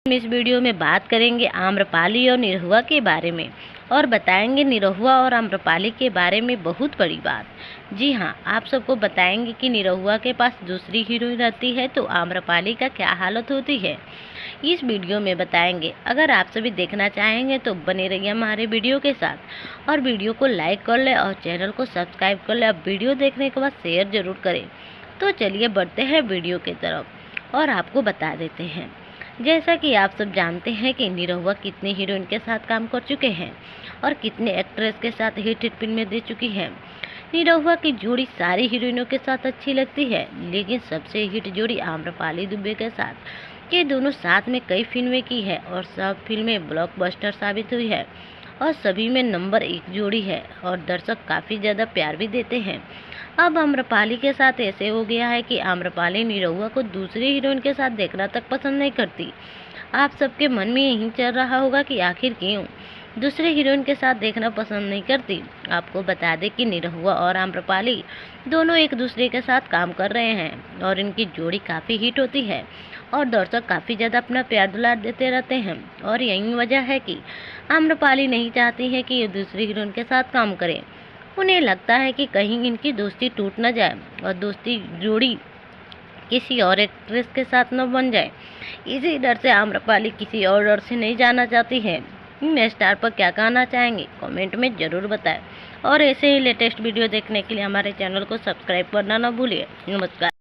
इस वीडियो में बात करेंगे आम्रपाली और निरहुआ के बारे में और बताएंगे निरहुआ और आम्रपाली के बारे में बहुत बड़ी बात। जी हाँ, आप सबको बताएंगे कि निरहुआ के पास दूसरी हीरोइन रहती है तो आम्रपाली का क्या हालत होती है, इस वीडियो में बताएंगे। अगर आप सभी देखना चाहेंगे तो बने रहिए हमारे वीडियो के साथ और वीडियो को लाइक कर ले और चैनल को सब्सक्राइब कर ले। अब वीडियो देखने के बाद शेयर जरूर करें। तो चलिए बढ़ते हैं वीडियो की तरफ और आपको बता देते हैं। जैसा कि आप सब जानते हैं कि निरहुआ कितने हीरोइन के साथ काम कर चुके हैं और कितने एक्ट्रेस के साथ हिट फिल्में दे चुकी हैं। निरहुआ की जोड़ी सारी हीरोइनों के साथ अच्छी लगती है, लेकिन सबसे हिट जोड़ी आम्रपाली दुबे के साथ। ये दोनों साथ में कई फिल्में की है और सब फिल्में ब्लॉकबस्टर साबित हुई है और सभी में नंबर 1 जोड़ी है और दर्शक काफ़ी ज़्यादा प्यार भी देते हैं। अब आम्रपाली के साथ ऐसे हो गया है कि आम्रपाली निरहुआ को दूसरी हीरोइन के साथ देखना तक पसंद नहीं करती। आप सबके मन में यही चल रहा होगा कि आखिर क्यों दूसरे हीरोइन के साथ देखना पसंद नहीं करती। आपको बता दें कि निरहुआ और आम्रपाली दोनों एक दूसरे के साथ काम कर रहे हैं और इनकी जोड़ी काफ़ी हिट होती है और दर्शक काफ़ी ज़्यादा अपना प्यार दुलार देते रहते हैं। और यही वजह है कि आम्रपाली नहीं चाहती है कि ये दूसरी हीरोइन के साथ काम करें। उन्हें लगता है कि कहीं इनकी दोस्ती टूट न जाए और दोस्ती जोड़ी किसी और एक्ट्रेस के साथ न बन जाए। इसी डर से आम्रपाली किसी और डर से नहीं जाना चाहती है। इन स्टार पर क्या कहना चाहेंगे कमेंट में ज़रूर बताएं और ऐसे ही लेटेस्ट वीडियो देखने के लिए हमारे चैनल को सब्सक्राइब करना न भूलिए। नमस्कार।